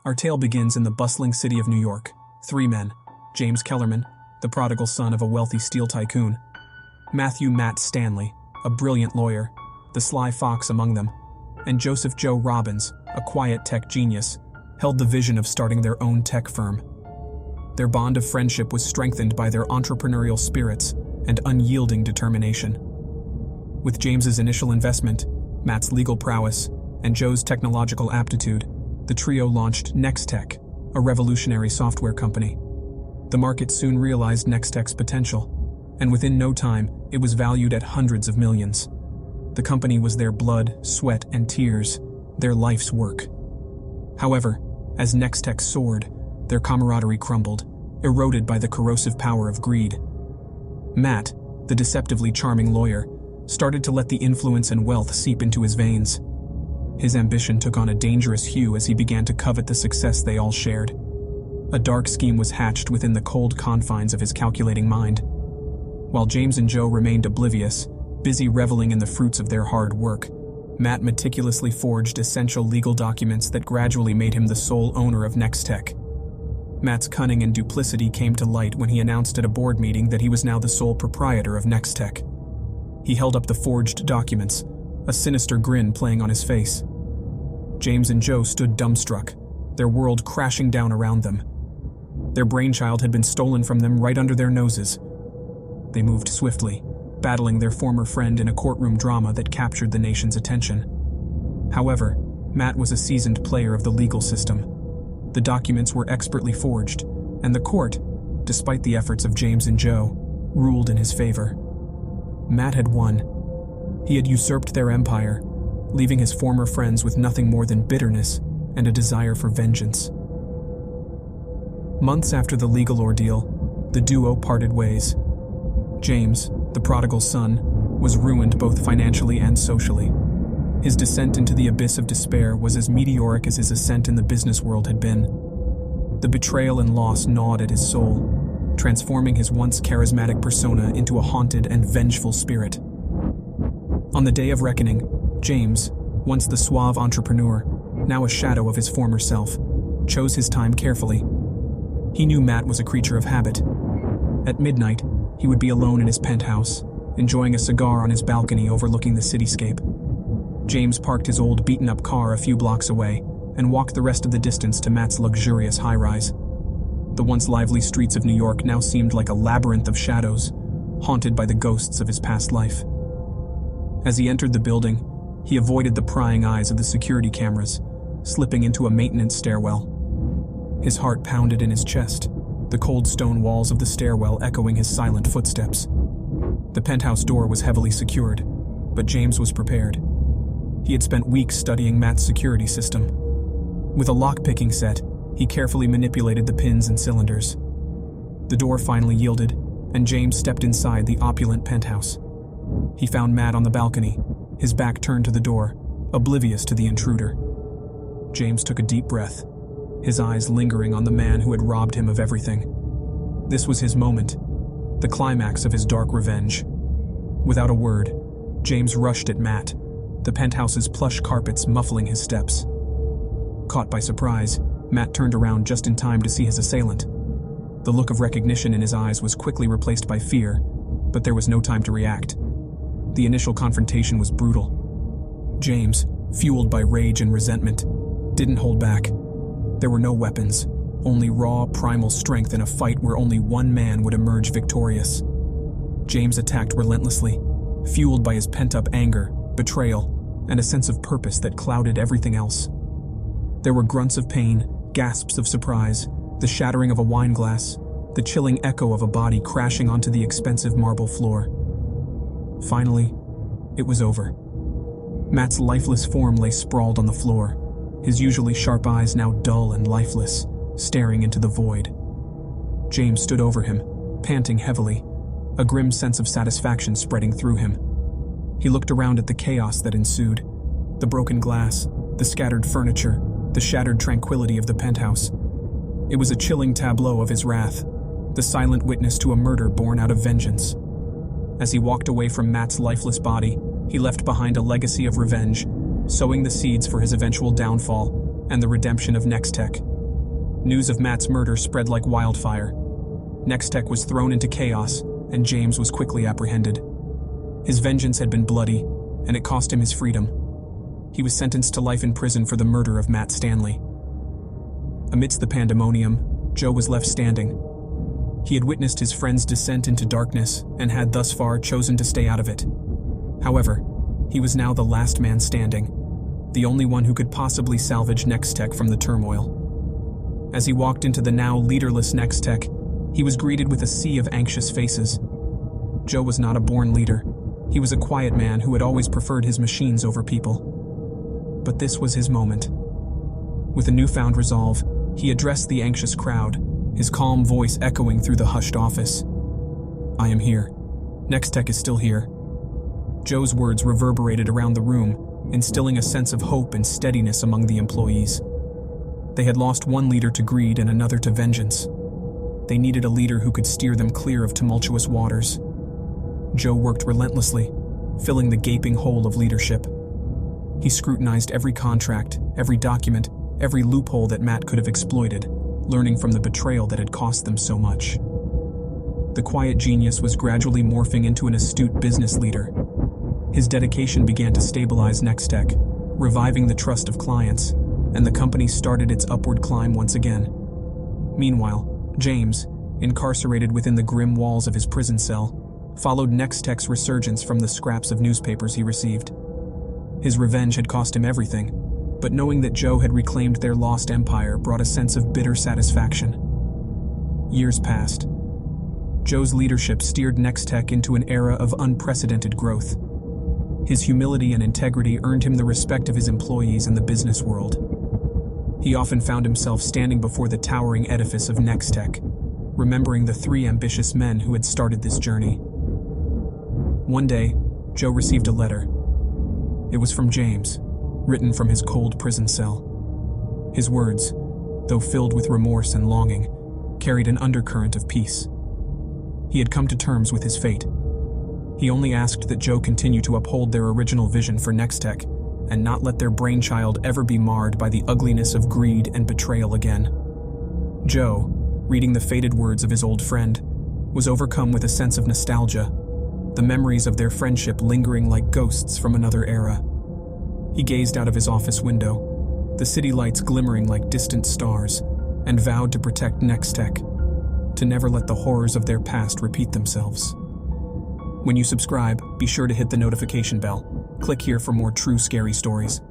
Our tale begins in the bustling city of New York. Three men: James Kellerman, the prodigal son of a wealthy steel tycoon; Matt Stanley, a brilliant lawyer, the sly fox among them; and Joseph Joe Robbins, a quiet tech genius, held the vision of starting their own tech firm. Their bond of friendship was strengthened by their entrepreneurial spirits and unyielding determination. With James's initial investment, Matt's legal prowess, and Joe's technological aptitude, the trio launched NextTech, a revolutionary software company. The market soon realized NextTech's potential, and within no time, it was valued at hundreds of millions. The company was their blood, sweat, and tears, their life's work. However, as NextTech soared, their camaraderie crumbled, eroded by the corrosive power of greed. Matt, the deceptively charming lawyer, started to let the influence and wealth seep into his veins. His ambition took on a dangerous hue as he began to covet the success they all shared. A dark scheme was hatched within the cold confines of his calculating mind. While James and Joe remained oblivious, busy reveling in the fruits of their hard work, Matt meticulously forged essential legal documents that gradually made him the sole owner of NextTech. Matt's cunning and duplicity came to light when he announced at a board meeting that he was now the sole proprietor of NextTech. He held up the forged documents, a sinister grin playing on his face. James and Joe stood dumbstruck, their world crashing down around them. Their brainchild had been stolen from them right under their noses. They moved swiftly, battling their former friend in a courtroom drama that captured the nation's attention. However, Matt was a seasoned player of the legal system. The documents were expertly forged, and the court, despite the efforts of James and Joe, ruled in his favor. Matt had won. He had usurped their empire, leaving his former friends with nothing more than bitterness and a desire for vengeance. Months after the legal ordeal, the duo parted ways. James, the prodigal son, was ruined both financially and socially. His descent into the abyss of despair was as meteoric as his ascent in the business world had been. The betrayal and loss gnawed at his soul, transforming his once charismatic persona into a haunted and vengeful spirit. On the day of reckoning, James, once the suave entrepreneur, now a shadow of his former self, chose his time carefully. He knew Matt was a creature of habit. At midnight, he would be alone in his penthouse, enjoying a cigar on his balcony overlooking the cityscape. James parked his old beaten-up car a few blocks away and walked the rest of the distance to Matt's luxurious high-rise. The once lively streets of New York now seemed like a labyrinth of shadows, haunted by the ghosts of his past life. As he entered the building, he avoided the prying eyes of the security cameras, slipping into a maintenance stairwell. His heart pounded in his chest, the cold stone walls of the stairwell echoing his silent footsteps. The penthouse door was heavily secured, but James was prepared. He had spent weeks studying Matt's security system. With a lock-picking set, he carefully manipulated the pins and cylinders. The door finally yielded, and James stepped inside the opulent penthouse. He found Matt on the balcony, his back turned to the door, oblivious to the intruder. James took a deep breath, his eyes lingering on the man who had robbed him of everything. This was his moment, the climax of his dark revenge. Without a word, James rushed at Matt, the penthouse's plush carpets muffling his steps. Caught by surprise, Matt turned around just in time to see his assailant. The look of recognition in his eyes was quickly replaced by fear, but there was no time to react. The initial confrontation was brutal. James, fueled by rage and resentment, didn't hold back. There were no weapons, only raw, primal strength in a fight where only one man would emerge victorious. James attacked relentlessly, fueled by his pent-up anger, betrayal, and a sense of purpose that clouded everything else. There were grunts of pain, gasps of surprise, the shattering of a wine glass, the chilling echo of a body crashing onto the expensive marble floor. Finally, it was over. Matt's lifeless form lay sprawled on the floor, his usually sharp eyes now dull and lifeless, staring into the void. James stood over him, panting heavily, a grim sense of satisfaction spreading through him. He looked around at the chaos that ensued, the broken glass, the scattered furniture, the shattered tranquility of the penthouse. It was a chilling tableau of his wrath, the silent witness to a murder born out of vengeance. As he walked away from Matt's lifeless body, he left behind a legacy of revenge, sowing the seeds for his eventual downfall and the redemption of NextTech. News of Matt's murder spread like wildfire. NextTech was thrown into chaos, and James was quickly apprehended. His vengeance had been bloody, and it cost him his freedom. He was sentenced to life in prison for the murder of Matt Stanley. Amidst the pandemonium, Joe was left standing. He had witnessed his friend's descent into darkness and had thus far chosen to stay out of it. However, he was now the last man standing, the only one who could possibly salvage NextTech from the turmoil. As he walked into the now leaderless NextTech, he was greeted with a sea of anxious faces. Joe was not a born leader. He was a quiet man who had always preferred his machines over people. But this was his moment. With a newfound resolve, he addressed the anxious crowd, his calm voice echoing through the hushed office. "I am here. NextTech is still here." Joe's words reverberated around the room, instilling a sense of hope and steadiness among the employees. They had lost one leader to greed and another to vengeance. They needed a leader who could steer them clear of tumultuous waters. Joe worked relentlessly, filling the gaping hole of leadership. He scrutinized every contract, every document, every loophole that Matt could have exploited, learning from the betrayal that had cost them so much. The quiet genius was gradually morphing into an astute business leader. His dedication began to stabilize NextTech, reviving the trust of clients, and the company started its upward climb once again. Meanwhile, James, incarcerated within the grim walls of his prison cell, followed NextTech's resurgence from the scraps of newspapers he received. His revenge had cost him everything, but knowing that Joe had reclaimed their lost empire brought a sense of bitter satisfaction. Years passed. Joe's leadership steered NextTech into an era of unprecedented growth. His humility and integrity earned him the respect of his employees and the business world. He often found himself standing before the towering edifice of NextTech, remembering the three ambitious men who had started this journey. One day, Joe received a letter. It was from James, written from his cold prison cell. His words, though filled with remorse and longing, carried an undercurrent of peace. He had come to terms with his fate. He only asked that Joe continue to uphold their original vision for NextTech and not let their brainchild ever be marred by the ugliness of greed and betrayal again. Joe, reading the faded words of his old friend, was overcome with a sense of nostalgia, the memories of their friendship lingering like ghosts from another era. He gazed out of his office window, the city lights glimmering like distant stars, and vowed to protect NextTech, to never let the horrors of their past repeat themselves. When you subscribe, be sure to hit the notification bell. Click here for more true scary stories.